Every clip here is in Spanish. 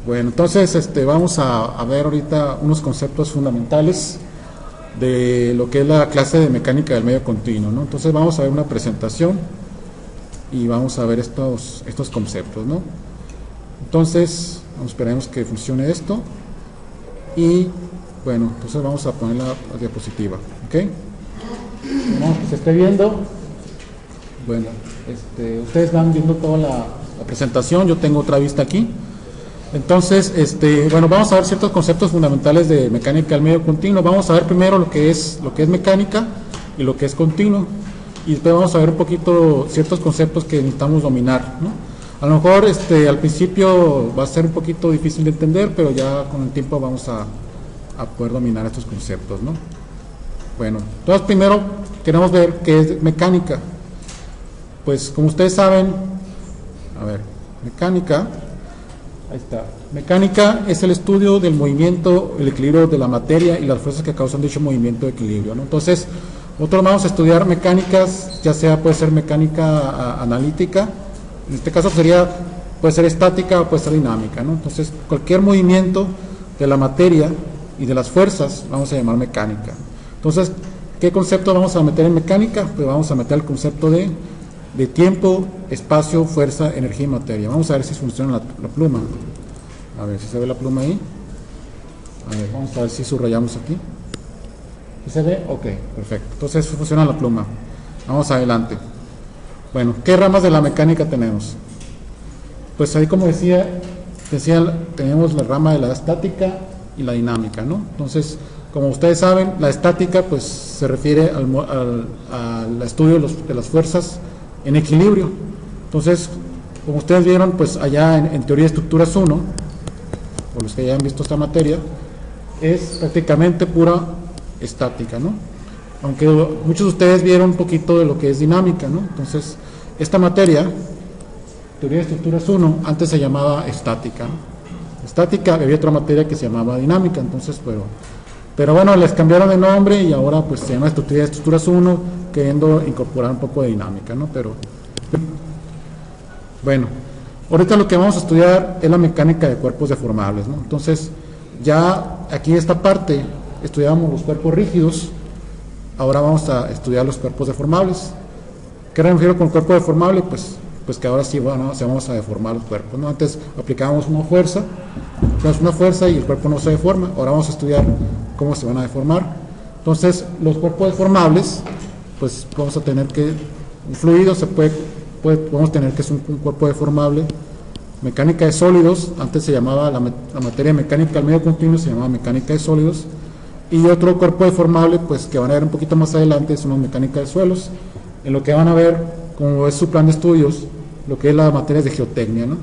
Bueno, entonces vamos a ver ahorita unos conceptos fundamentales de lo que es la clase de mecánica del medio continuo, ¿no? Entonces vamos a ver una presentación y vamos a ver estos conceptos, ¿no? Entonces, esperemos que funcione esto y bueno, entonces vamos a poner la diapositiva, ¿ok? Vamos que se esté viendo. Bueno, ustedes van viendo toda la presentación, yo tengo otra vista aquí. Entonces, bueno, vamos a ver ciertos conceptos fundamentales de mecánica del medio continuo. Vamos a ver primero lo que es mecánica y lo que es continuo. Y después vamos a ver un poquito ciertos conceptos que necesitamos dominar, ¿no? A lo mejor al principio va a ser un poquito difícil de entender, pero ya con el tiempo vamos a poder dominar estos conceptos, ¿no? Bueno, entonces primero queremos ver qué es mecánica. Pues como ustedes saben, a ver, mecánica, ahí está. Mecánica es el estudio del movimiento, el equilibrio de la materia y las fuerzas que causan dicho movimiento de equilibrio, ¿no? Entonces, nosotros vamos a estudiar mecánicas, ya sea puede ser mecánica analítica, en este caso puede ser estática o puede ser dinámica, ¿no? Entonces, cualquier movimiento de la materia y de las fuerzas vamos a llamar mecánica. Entonces, ¿qué concepto vamos a meter en mecánica? Pues vamos a meter el concepto de tiempo, espacio, fuerza, energía y materia. Vamos a ver si funciona la pluma. A ver si se ve la pluma ahí. A ver, vamos a ver si subrayamos aquí. ¿Sí se ve? Ok, perfecto. Entonces funciona la pluma. Vamos adelante. Bueno, ¿qué ramas de la mecánica tenemos? Pues ahí, como decía, tenemos la rama de la estática y la dinámica, ¿no? Entonces, como ustedes saben, la estática pues se refiere al estudio de las fuerzas en equilibrio. Entonces, como ustedes vieron, pues allá en teoría de estructuras 1, por los que ya han visto esta materia, es prácticamente pura estática, ¿no? Aunque muchos de ustedes vieron un poquito de lo que es dinámica, ¿no? Entonces, esta materia, teoría de estructuras 1, antes se llamaba estática, ¿no? Estática, había otra materia que se llamaba dinámica, entonces, pero bueno, les cambiaron de nombre y ahora pues se llama teoría de estructuras 1, queriendo incorporar un poco de dinámica, ¿no? Pero, bueno, ahorita lo que vamos a estudiar es la mecánica de cuerpos deformables, ¿no? Entonces, ya aquí en esta parte estudiamos los cuerpos rígidos, ahora vamos a estudiar los cuerpos deformables. ¿Qué me refiero con cuerpo deformable? Pues que ahora sí vamos a deformar los cuerpos, ¿no? Antes aplicábamos una fuerza y el cuerpo no se deforma. Ahora vamos a estudiar cómo se van a deformar. Entonces, los cuerpos deformables, pues vamos a tener que, un fluido podemos tener que es un cuerpo deformable. Mecánica de sólidos, antes se llamaba la materia mecánica del medio continuo, se llamaba mecánica de sólidos. Y otro cuerpo deformable, pues que van a ver un poquito más adelante, es una mecánica de suelos, en lo que van a ver, como es su plan de estudios, lo que es la materia de geotecnia, ¿no?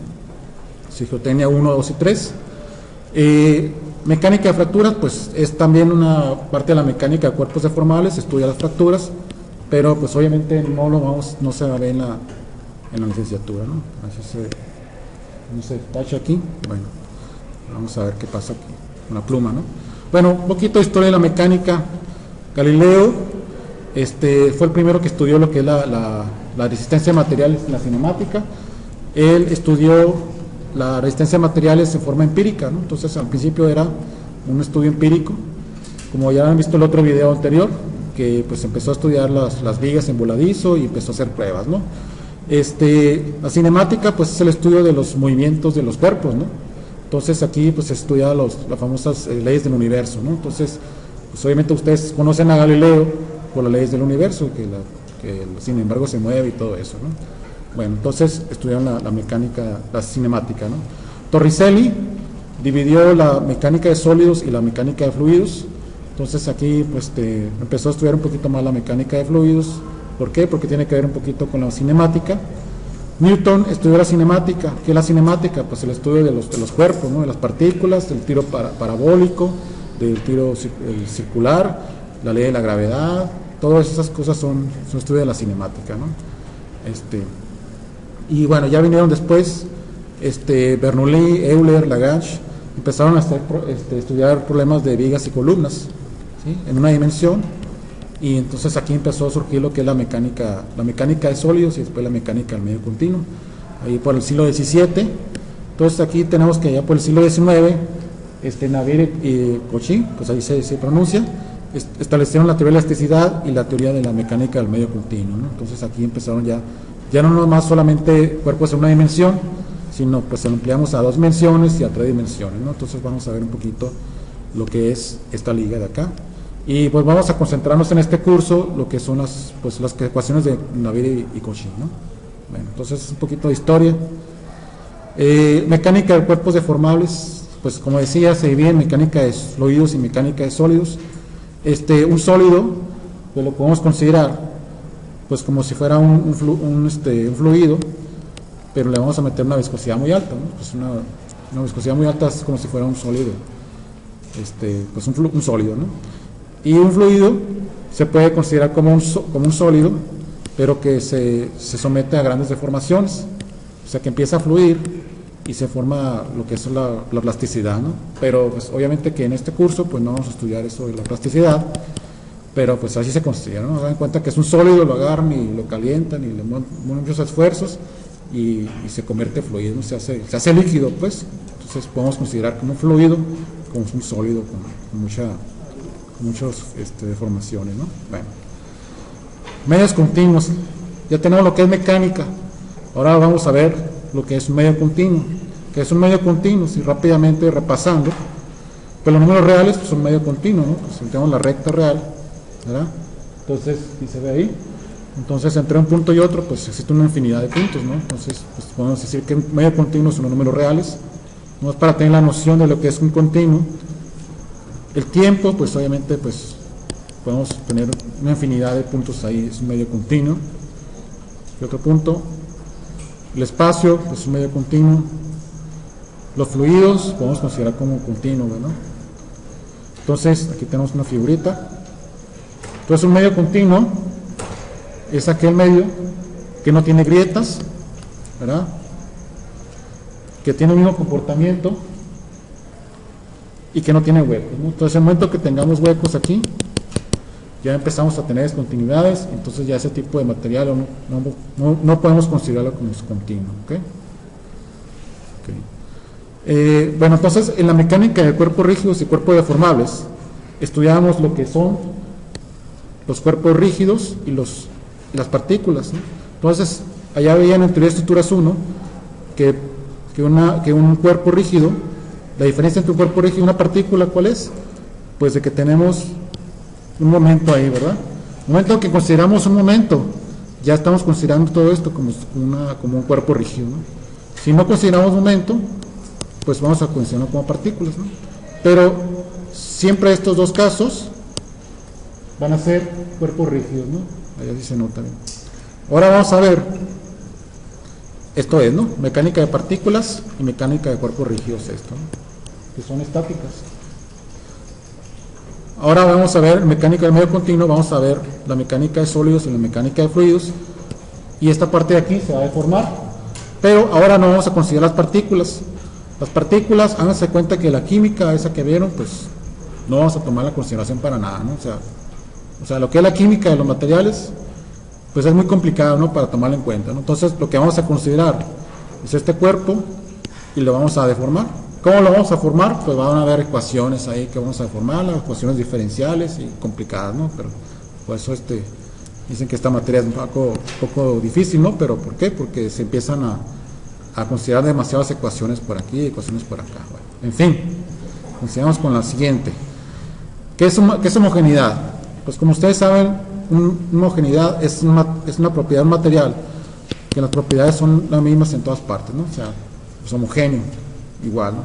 Sí, geotecnia 1, 2 y 3. Mecánica de fracturas, pues es también una parte de la mecánica de cuerpos deformables, estudia las fracturas, pero pues obviamente no se va a ver en la licenciatura, ¿no? Así no se tacha aquí. Bueno, vamos a ver qué pasa aquí con la pluma, ¿no? Bueno, un poquito de historia de la mecánica. Galileo fue el primero que estudió lo que es la resistencia de materiales en la cinemática. Él estudió la resistencia de materiales en forma empírica, ¿no? Entonces al principio era un estudio empírico, como ya han visto el otro video anterior, que pues empezó a estudiar las vigas en voladizo y empezó a hacer pruebas, ¿no? La cinemática pues es el estudio de los movimientos de los cuerpos, ¿no? Entonces aquí pues se estudia las famosas leyes del universo, ¿no? Entonces, pues obviamente ustedes conocen a Galileo por las leyes del universo, que sin embargo se mueve y todo eso, ¿no? Bueno, entonces estudiaron la mecánica, la cinemática, ¿no? Torricelli dividió la mecánica de sólidos y la mecánica de fluidos. Entonces aquí pues empezó a estudiar un poquito más la mecánica de fluidos. ¿Por qué? Porque tiene que ver un poquito con la cinemática. Newton estudió la cinemática. ¿Qué es la cinemática? Pues el estudio de los cuerpos, ¿no? De las partículas, del tiro parabólico, del tiro circular, la ley de la gravedad. Todas esas cosas son estudio de la cinemática, ¿no? Y bueno, ya vinieron después Bernoulli, Euler, Lagrange, empezaron a estudiar problemas de vigas y columnas, ¿sí? En una dimensión, y entonces aquí empezó a surgir lo que es la mecánica de sólidos y después la mecánica del medio continuo, ahí por el siglo XVII. Entonces aquí tenemos que ya por el siglo XIX, Navier y Cauchy, pues ahí se pronuncia, establecieron la teoría de elasticidad y la teoría de la mecánica del medio continuo, ¿no? Entonces aquí empezaron ya no nomás solamente cuerpos en una dimensión, sino pues ampliamos a 2 dimensiones y a 3 dimensiones, ¿no? Entonces vamos a ver un poquito lo que es esta liga de acá. Y pues vamos a concentrarnos en este curso lo que son las ecuaciones de Navier y Cauchy, ¿no? Bueno, entonces un poquito de historia. Mecánica de cuerpos deformables, pues como decía, se divide en mecánica de fluidos y mecánica de sólidos. Un sólido, pues lo podemos considerar pues como si fuera un fluido, pero le vamos a meter una viscosidad muy alta, ¿no? Pues una viscosidad muy alta es como si fuera un sólido, pues un sólido, ¿no? Y un fluido se puede considerar como un sólido, pero que se somete a grandes deformaciones, o sea que empieza a fluir y se forma lo que es la plasticidad, ¿no? Pero pues obviamente que en este curso pues no vamos a estudiar eso de la plasticidad, pero pues así se considera, ¿no? Se dan cuenta que es un sólido, lo agarran y lo calientan y le ponen muchos esfuerzos y se convierte en fluido, ¿no? Se hace líquido, pues. Entonces podemos considerar como un fluido, como un sólido con muchas deformaciones, ¿no? Bueno, medios continuos, ya tenemos lo que es mecánica, ahora vamos a ver lo que es un medio continuo. Que es un medio continuo, si rápidamente repasando, pues los números reales pues, son medio continuo, ¿no? Pues tenemos la recta real, ¿verdad? Entonces, si se ve ahí, entonces entre un punto y otro, pues existe una infinidad de puntos, ¿no? Entonces, pues podemos decir que medio continuo son los números reales, no es para tener la noción de lo que es un continuo. El tiempo, pues obviamente, pues podemos tener una infinidad de puntos ahí, es un medio continuo. Y otro punto, el espacio, pues es un medio continuo. Los fluidos podemos considerar como continuo, ¿no? Entonces, aquí tenemos una figurita. Entonces, un medio continuo es aquel medio que no tiene grietas, ¿verdad? Que tiene el mismo comportamiento y que no tiene huecos, ¿no? Entonces, en el momento que tengamos huecos aquí, ya empezamos a tener descontinuidades, entonces ya ese tipo de material no podemos considerarlo como continuo, ¿ok? Bueno, entonces en la mecánica de cuerpos rígidos y cuerpos deformables estudiamos lo que son los cuerpos rígidos y las partículas, ¿no? Entonces allá veían en teoría de estructuras 1 que un cuerpo rígido, la diferencia entre un cuerpo rígido y una partícula, ¿cuál es? Pues de que tenemos un momento ahí, ¿verdad? Un momento que consideramos un momento, ya estamos considerando todo esto como un cuerpo rígido, ¿no? Si no consideramos momento, pues vamos a considerarlo como partículas, ¿no? Pero siempre estos dos casos van a ser cuerpos rígidos, ¿no? Ahí sí se nota bien. Ahora vamos a ver, esto es, ¿no? Mecánica de partículas y mecánica de cuerpos rígidos, esto, ¿no? Que son estáticas. Ahora vamos a ver mecánica del medio continuo, vamos a ver la mecánica de sólidos y la mecánica de fluidos, y esta parte de aquí se va a deformar, pero ahora no vamos a considerar las partículas. Las partículas, háganse cuenta que la química esa que vieron, pues no vamos a tomar la consideración para nada, ¿no? O sea, lo que es la química de los materiales, pues es muy complicado, ¿no? Para tomarlo en cuenta, ¿no? Entonces, lo que vamos a considerar es este cuerpo y lo vamos a deformar. ¿Cómo lo vamos a formar? Pues van a haber ecuaciones ahí que vamos a deformar, las ecuaciones diferenciales y complicadas, ¿no? Pero por eso dicen que esta materia es un poco difícil, ¿no? Pero ¿por qué? Porque se empiezan a considerar demasiadas ecuaciones por aquí y ecuaciones por acá. Bueno, en fin, consideramos con la siguiente. ¿Qué es homogeneidad? Pues como ustedes saben, una homogeneidad es una propiedad material, que las propiedades son las mismas en todas partes, ¿no? O sea, es homogéneo, igual, ¿no?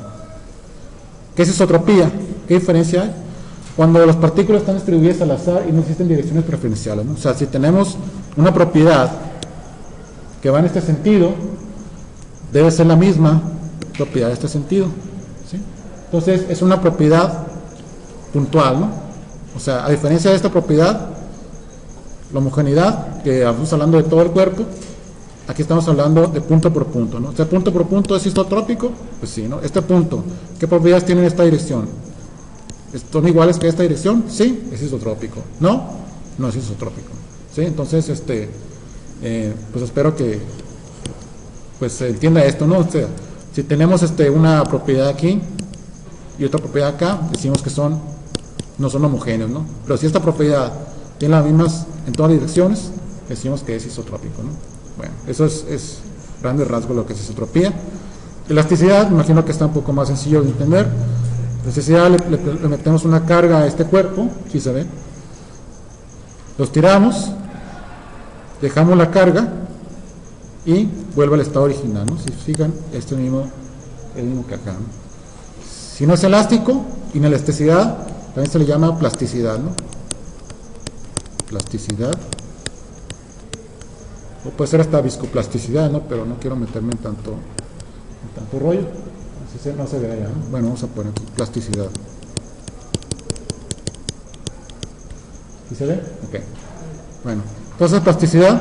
¿Qué es isotropía? ¿Qué diferencia hay? Cuando las partículas están distribuidas al azar y no existen direcciones preferenciales, ¿no? O sea, si tenemos una propiedad que va en este sentido, debe ser la misma propiedad de este sentido, ¿sí? Entonces es una propiedad puntual, ¿no? O sea, a diferencia de esta propiedad, la homogeneidad, que estamos hablando de todo el cuerpo, aquí estamos hablando de punto por punto, ¿no? O sea, punto por punto es isotrópico, pues sí, ¿no? Este punto, ¿qué propiedades tiene en esta dirección? ¿Son iguales que esta dirección? Sí, es isotrópico. ¿No? No es isotrópico, ¿sí? Entonces, pues espero que pues se entienda esto, ¿no? O sea, Si tenemos una propiedad aquí y otra propiedad acá, decimos que no son homogéneos, ¿no? Pero si esta propiedad tiene las mismas en todas las direcciones, decimos que es isotrópico, ¿no? Bueno, eso es grande rasgo lo que es isotropía. Elasticidad, me imagino que está un poco más sencillo de entender. Elasticidad, le metemos una carga a este cuerpo, ¿sí se ve? Los tiramos, dejamos la carga y vuelve al estado original, ¿no? Si se fijan, es el mismo que acá, ¿no? Si no es elástico, inelasticidad, también se le llama plasticidad, ¿no? Plasticidad. O puede ser hasta viscoplasticidad, ¿no? Pero no quiero meterme en tanto rollo. Así no se ve allá, ¿no? Bueno, vamos a poner aquí plasticidad. ¿Sí se ve? Ok. Bueno, entonces plasticidad,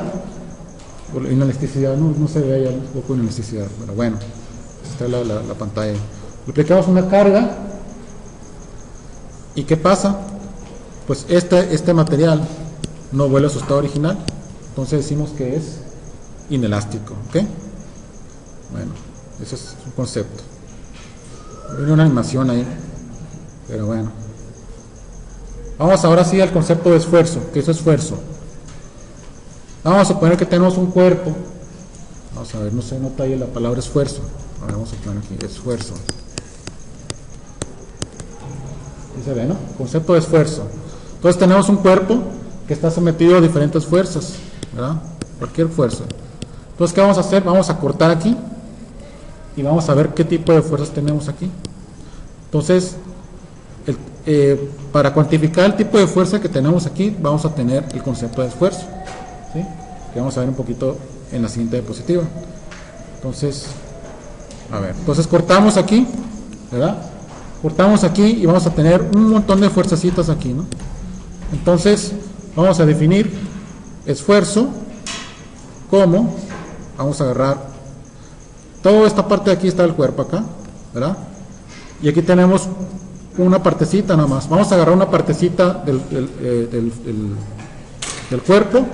inelasticidad, no se ve allá un poco de inelasticidad, pero bueno, esta es la pantalla. Le aplicamos una carga y ¿qué pasa? Pues este material no vuelve a su estado original, entonces decimos que es inelástico, ¿ok? Bueno, ese es un concepto. Viene una animación ahí, pero bueno. Vamos ahora sí al concepto de esfuerzo. ¿Qué es esfuerzo? Vamos a suponer que tenemos un cuerpo. Vamos a ver, no se nota ahí la palabra esfuerzo. Ahora vamos a poner aquí, esfuerzo. ¿Sí se ve, no? Concepto de esfuerzo. Entonces tenemos un cuerpo que está sometido a diferentes fuerzas, ¿verdad? Cualquier fuerza. Entonces, ¿qué vamos a hacer? Vamos a cortar aquí y vamos a ver qué tipo de fuerzas tenemos aquí. Entonces, para cuantificar el tipo de fuerza que tenemos aquí, vamos a tener el concepto de esfuerzo, ¿sí? Que vamos a ver un poquito en la siguiente diapositiva. Entonces, a ver, entonces cortamos aquí, ¿verdad? Cortamos aquí y vamos a tener un montón de fuerzacitas aquí, ¿no? Entonces, vamos a definir esfuerzo como, vamos a agarrar, toda esta parte de aquí está el cuerpo acá, ¿verdad? Y aquí tenemos una partecita nada más. Vamos a agarrar una partecita del cuerpo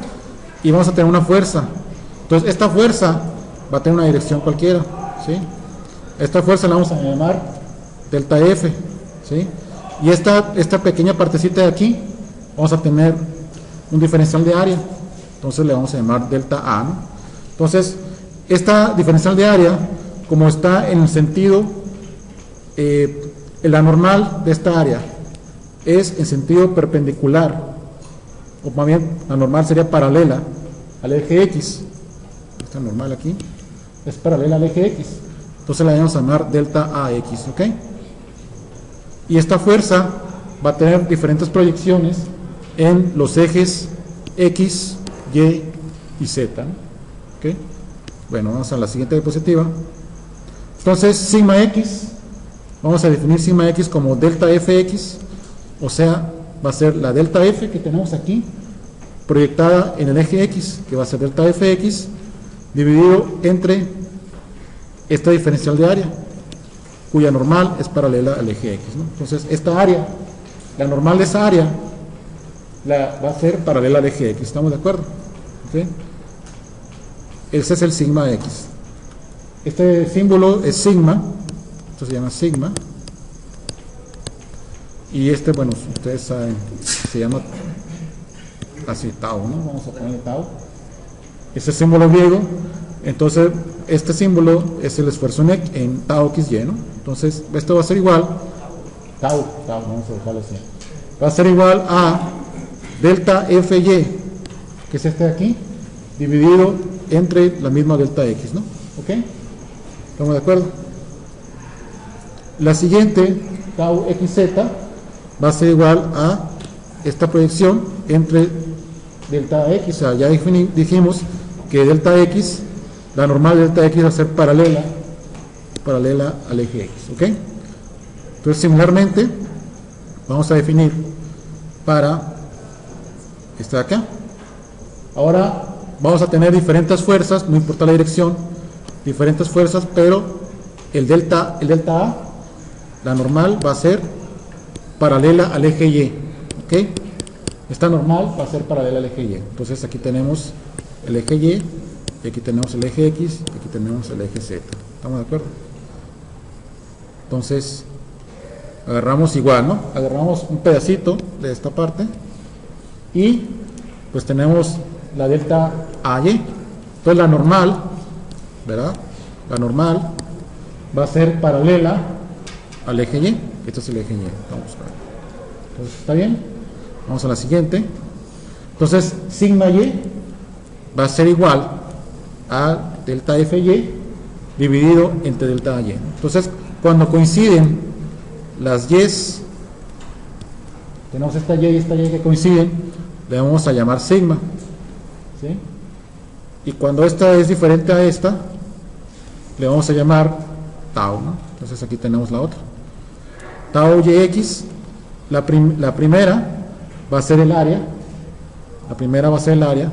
y vamos a tener una fuerza. Entonces, esta fuerza va a tener una dirección cualquiera, ¿sí? Esta fuerza la vamos a llamar delta F, ¿sí? Y esta pequeña partecita de aquí, vamos a tener un diferencial de área. Entonces, le vamos a llamar delta A, ¿no? Entonces, esta diferencial de área, como está en el sentido, la normal de esta área es en sentido perpendicular, o más bien la normal sería paralela al eje X. Esta normal aquí es paralela al eje X, entonces la vamos a llamar delta AX, ¿ok? Y esta fuerza va a tener diferentes proyecciones en los ejes X, Y y Z, ¿no? ¿Ok? Bueno, vamos a la siguiente diapositiva. Entonces, sigma X, vamos a definir sigma X como delta Fx, o sea, va a ser la delta F que tenemos aquí, proyectada en el eje X, que va a ser delta Fx, dividido entre esta diferencial de área, cuya normal es paralela al eje X, ¿no? Entonces, esta área, la normal de esa área, va a ser paralela al eje X, ¿estamos de acuerdo? ¿Okay? Ese es el sigma X. Este símbolo es sigma, esto se llama sigma, y bueno, ustedes saben, se llama así, tau, ¿no? Vamos a poner tau. Este símbolo griego, entonces este símbolo es el esfuerzo en tau XY, ¿no? Entonces, esto va a ser igual, tau, vamos a dejarlo así, va a ser igual a delta FY, que es este de aquí, dividido entre la misma delta X, ¿no? ¿Ok? ¿Estamos de acuerdo? La siguiente, tau XZ, va a ser igual a esta proyección entre delta X, o sea, ya dijimos que delta X, la normal de delta X va a ser paralela al eje X, ¿ok? Entonces, similarmente, vamos a definir para esta de acá. Ahora vamos a tener diferentes fuerzas, no importa la dirección, diferentes fuerzas, pero el delta A, la normal va a ser paralela al eje Y, ¿ok? Esta normal va a ser paralela al eje Y. Entonces aquí tenemos el eje Y, y aquí tenemos el eje X, y aquí tenemos el eje Z. ¿Estamos de acuerdo? Entonces, agarramos igual, ¿no? Agarramos un pedacito de esta parte y pues tenemos la delta AY. Entonces la normal, ¿verdad? La normal va a ser paralela al eje Y. Este es el eje Y. Vamos a ver. Entonces, ¿está bien? Vamos a la siguiente. Entonces, sigma Y va a ser igual a delta FY dividido entre delta Y. Entonces, cuando coinciden las Y's, tenemos esta Y y esta Y que coinciden, le vamos a llamar sigma, ¿sí? Y cuando esta es diferente a esta, le vamos a llamar tau, ¿no? Entonces aquí tenemos la otra. Tau YX, la primera va a ser el área, la primera va a ser el área,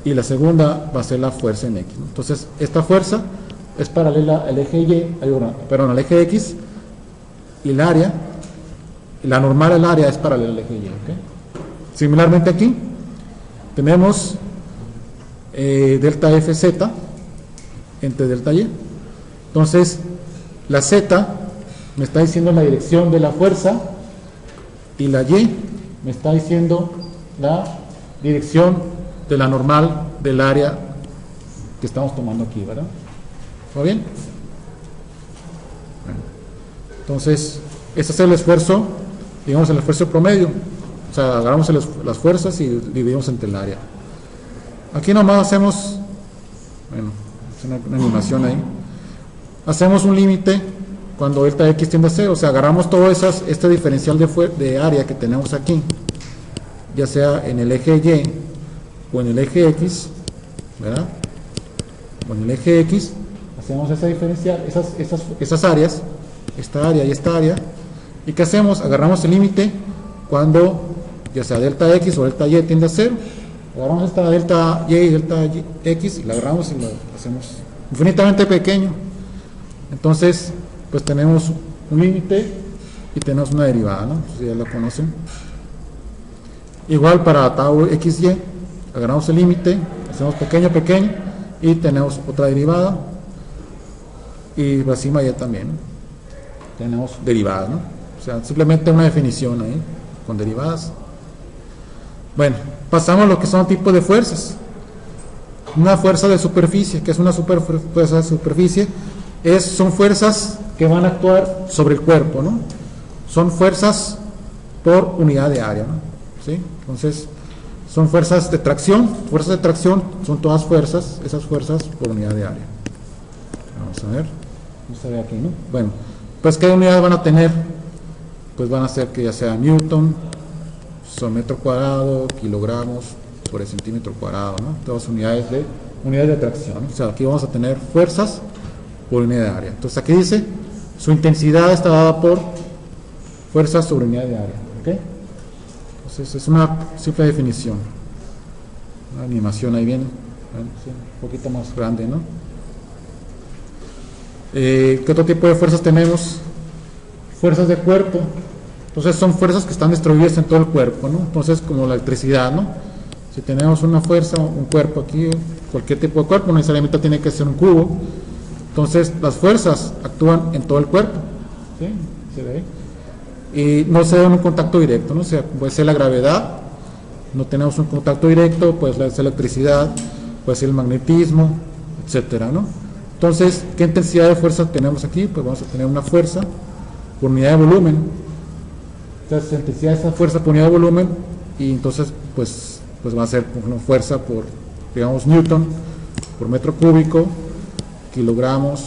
y la segunda va a ser la fuerza en X, ¿no? Entonces, esta fuerza es paralela al eje Y, perdón, al eje X, y el área, la normal al área es paralela al eje Y, ¿ok? Similarmente aquí, tenemos delta FZ entre delta Y. Entonces, la Z me está diciendo la dirección de la fuerza y la Y me está diciendo la dirección de la normal del área que estamos tomando aquí, ¿verdad? ¿Está bien? Bueno, entonces, este es el esfuerzo, digamos el esfuerzo promedio. O sea, agarramos las fuerzas y dividimos entre el área. Aquí nomás hacemos, bueno, es una animación ahí. Hacemos un límite cuando delta X tiende a 0. O sea, agarramos todo este diferencial de área que tenemos aquí, ya sea en el eje Y o en el eje X, ¿verdad? O en el eje X, hacemos esa diferencial, esas áreas, esta área y esta área. ¿Y qué hacemos? Agarramos el límite cuando ya sea delta X o delta Y tiende a 0. Agarramos esta delta Y y delta X y la agarramos y lo hacemos infinitamente pequeño. Entonces, pues tenemos un límite y tenemos una derivada, ¿no? Si ya la conocen. Igual para tau XY, agarramos el límite, hacemos pequeño y tenemos otra derivada. Y la sigma Y también, ¿no? Tenemos derivadas, ¿no? O sea, simplemente una definición ahí, con derivadas. Bueno, pasamos a lo que son tipos de fuerzas. Una fuerza de superficie, que es una fuerza de superficie, son fuerzas que van a actuar sobre el cuerpo, ¿no? Son fuerzas por unidad de área, ¿no? ¿Sí? Entonces, son fuerzas de tracción. Fuerzas de tracción son todas fuerzas, esas fuerzas por unidad de área. Vamos a ver, no se ve aquí, ¿no? Bueno, pues ¿qué unidades van a tener? Pues van a ser que ya sea Newton, son metro cuadrado, kilogramos por el centímetro cuadrado, ¿no? Todas unidades de tracción, ¿no? O sea, aquí vamos a tener fuerzas por unidad de área. Entonces aquí dice, su intensidad está dada por fuerzas sobre unidad de área, ¿ok? Entonces es una simple definición. Una animación ahí viene, bueno, sí, un poquito más grande, ¿no? ¿Qué otro tipo de fuerzas tenemos? Fuerzas de cuerpo. Entonces son fuerzas que están distribuidas en todo el cuerpo, ¿no? Entonces, como la electricidad, ¿no? Si tenemos una fuerza, un cuerpo aquí, cualquier tipo de cuerpo, no necesariamente tiene que ser un cubo. Entonces, las fuerzas actúan en todo el cuerpo, ¿sí? ¿Se ve? Y no se da un contacto directo, ¿no? O sea, puede ser la gravedad, no tenemos un contacto directo, puede ser la electricidad, puede ser el magnetismo, etcétera, ¿no? Entonces, ¿qué intensidad de fuerza tenemos aquí? Pues vamos a tener una fuerza por unidad de volumen. Entonces, la intensidad de esa fuerza por unidad de volumen, y entonces, pues va a ser una fuerza por, digamos, Newton por metro cúbico, kilogramos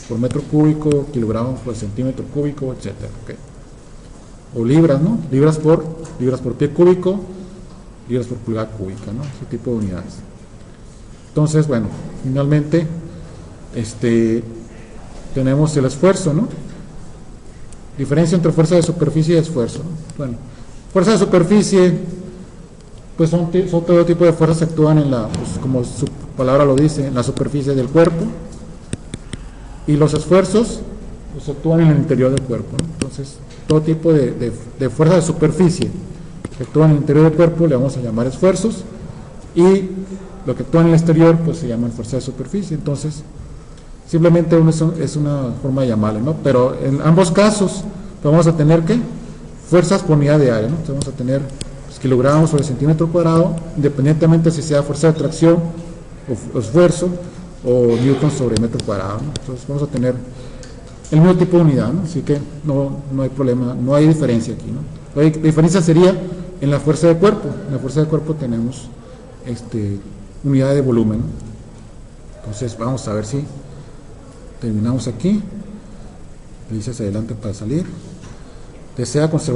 por metro cúbico, kilogramos por centímetro cúbico, etcétera, ¿okay? O libras, ¿no? Libras por pie cúbico, libras por pulgada cúbica, ¿no? Ese tipo de unidades. Entonces, bueno, finalmente, tenemos el esfuerzo, ¿no? Diferencia entre fuerza de superficie y esfuerzo, ¿no? Bueno, fuerza de superficie, pues son todo tipo de fuerzas que actúan en pues como su palabra lo dice, en la superficie del cuerpo, y los esfuerzos pues actúan en el interior del cuerpo, ¿no? Entonces, todo tipo de fuerza de superficie que actúan en el interior del cuerpo le vamos a llamar esfuerzos, y lo que actúa en el exterior pues se llama fuerza de superficie. Entonces, simplemente es una forma de llamarle, ¿no? Pero en ambos casos vamos a tener que fuerzas por unidad de área, ¿no? Entonces vamos a tener pues, kilogramos sobre centímetro cuadrado, independientemente si sea fuerza de tracción o esfuerzo o newton sobre metro cuadrado, ¿no? Entonces vamos a tener el mismo tipo de unidad, ¿no? Así que no hay problema, no hay diferencia aquí, ¿no? La diferencia sería en la fuerza de cuerpo. En la fuerza de cuerpo tenemos unidad de volumen, ¿no? Entonces vamos a ver si terminamos aquí. Le dice hacia adelante para salir. Desea conservar